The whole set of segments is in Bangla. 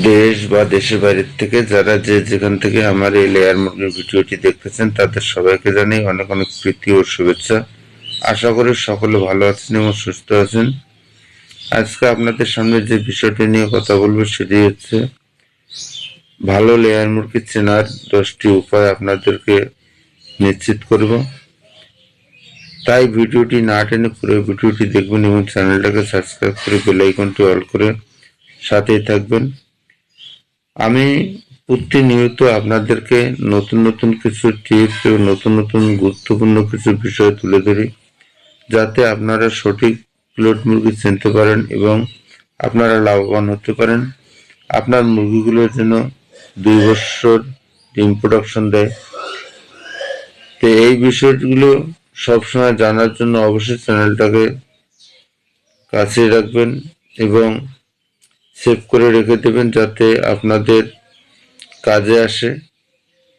দেশ বা দেশের বাইরের থেকে যারা যেখান থেকে আমার এই লেয়ার মুরগির ভিডিওটি দেখতেছেন তাদের সবাইকে জানাই অনেক অনেক প্রীতি ও শুভেচ্ছা। আশা করি সকলে ভালো আছেন এবং সুস্থ আছেন। আজকে আপনাদের সামনে যে বিষয়টি নিয়ে কথা বলবো সেটি হচ্ছে ভালো লেয়ার মুরগি চেনার 10টি উপায় আপনাদেরকে নিশ্চিত করব। তাই ভিডিওটি না টেনে পুরো ভিডিওটি দেখবেন এবং চ্যানেলটাকে সাবস্ক্রাইব করে বেল আইকনটি অল করে সাথেই থাকবেন। আমি প্রতিনিয়ত আপনাদেরকে নতুন নতুন কিছু টিপস এবং নতুন নতুন গুরুত্বপূর্ণ কিছু বিষয় তুলে ধরি, যাতে আপনারা সঠিক প্লট মুরগি চিনতে পারেন এবং আপনারা লাভবান হতে পারেন। আপনার মুরগিগুলোর জন্য 2 বছর ডিম প্রোডাকশন দেয়। তো এই বিষয়গুলো সবসময় জানার জন্য অবশ্যই চ্যানেলটাকে কাছে রাখবেন এবং সেভ করে রেখে দেবেন, যাতে আপনাদের কাজে আসে।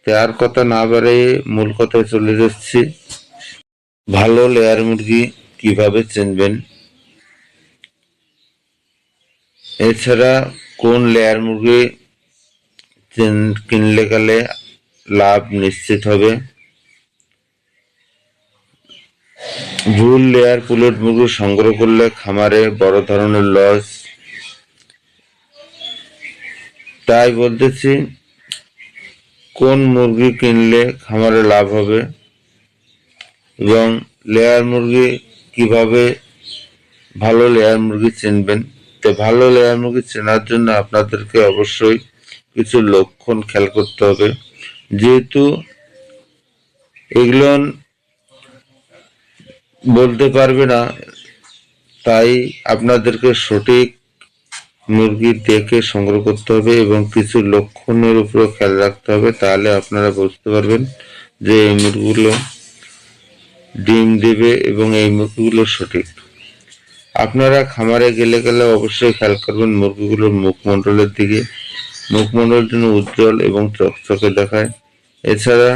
আর কথা না বাড়িয়ে মূল কথায় চলে যাচ্ছি। ভালো লেয়ার মুরগি কিভাবে চিনবেন, এছাড়া কোন লেয়ার মুরগি কিনলে গেলে লাভ নিশ্চিত হবে, ভুল লেয়ার পুলেট মুরগি সংগ্রহ করলে খামারে বড় ধরনের লস। তাই বলতেছি, কোন মুরগি কিনলে খামারে লাভ হবে এবং লেয়ার মুরগি কিভাবে ভালো লেয়ার মুরগি চিনবেন। তো ভালো লেয়ার মুরগি চেনার জন্য আপনাদেরকে অবশ্যই কিছু লক্ষণ খেয়াল করতে হবে। যেহেতু এগুলো বলতে পারবে না, তাই আপনাদেরকে সঠিক মুরগি দেখে সংগ্রহ করতে হবে এবং কিছু লক্ষণের উপর খেয়াল রাখতে হবে। তাহলে আপনারা বুঝতে পারবেন যে এই মুরগিগুলো ডিম দেবে এবং এই মুরগিগুলো সঠিক। আপনারা খামারে গেলে অবশ্যই খেয়াল করবেন মুরগিগুলোর মুখমণ্ডলের দিকে। মুখমণ্ডল যেন উজ্জ্বল এবং চকচকে দেখায়। এছাড়া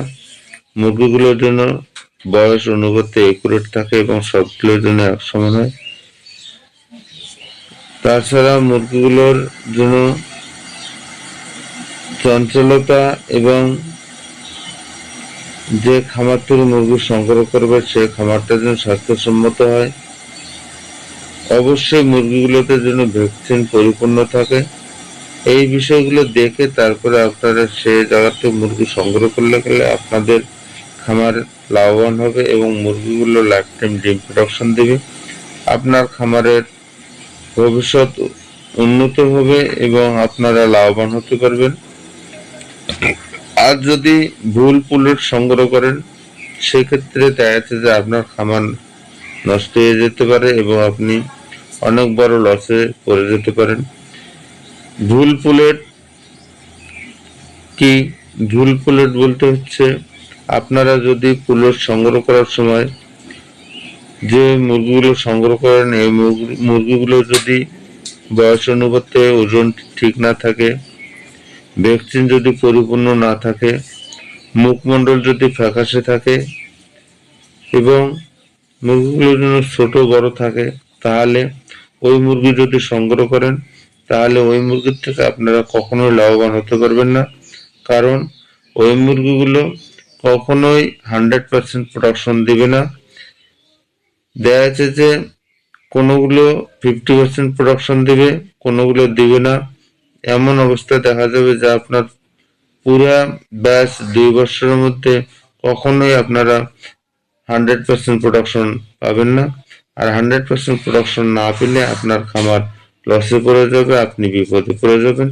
মুরগিগুলোর জন্য বয়স অনুপাতে একুরেট থাকে এবং সবগুলোর জন্য এক সমান হয়। তাছাড়া মুরগিগুলোর জন্য চঞ্চলতা এবং যে খামার থেকে মুরগি সংগ্রহ করবে সে খামারটা যেন স্বাস্থ্যসম্মত হয়। অবশ্যই মুরগিগুলোতে যেন ভ্যাকসিন পরিপূর্ণ থাকে। এই বিষয়গুলো দেখে তারপরে আপনারা সে জায়গা থেকে মুরগি সংগ্রহ করলে আপনাদের খামার লাভবান হবে এবং মুরগিগুলো লাইফ টাইম ডিম প্রোডাকশন দেবে। আপনার খামারের ভবিষ্যৎ উন্নত হবে এবং আপনারা লাভবান হতে পারবেন। আর যদি ভুল পুলেট সংগ্রহ করেন, সেক্ষেত্রে দেখা যাচ্ছে যে আপনার খামার নষ্ট হয়ে যেতে পারে এবং আপনি অনেক বড় লসে পড়ে যেতে পারেন। ভুল পুলেট কি? ভুল পুলেট বলতে হচ্ছে, আপনারা যদি পুলেট সংগ্রহ করার সময় যে মুরগিগুলো সংগ্রহ করেন, এই মুরগিগুলো যদি বয়স অনুপাতে ওজন ঠিক না থাকে, ভ্যাকসিন যদি পরিপূর্ণ না থাকে, মুখমণ্ডল যদি ফ্যাকাশে থাকে এবং মুরগিগুলো যেন ছোট বড় থাকে, তাহলে ওই মুরগি যদি সংগ্রহ করেন তাহলে ওই মুরগির থেকে আপনারা কখনোই লাভবান হতে পারবেন না। কারণ ওই মুরগিগুলো কখনোই 100% প্রোডাকশন দেবে না। দেখা যাচ্ছে যে কোনোগুলো 50% প্রোডাকশন দেবে, কোনোগুলো দেবে না। এমন অবস্থায় দেখা যাবে যে আপনার পুরা ব্যাচ 2 বছরের মধ্যে কখনোই আপনারা 100% প্রোডাকশন পাবেন না। আর 100% প্রোডাকশন না পেলে আপনার খামার লসে পড়ে যাবে, আপনি বিপদে পড়ে যাবেন।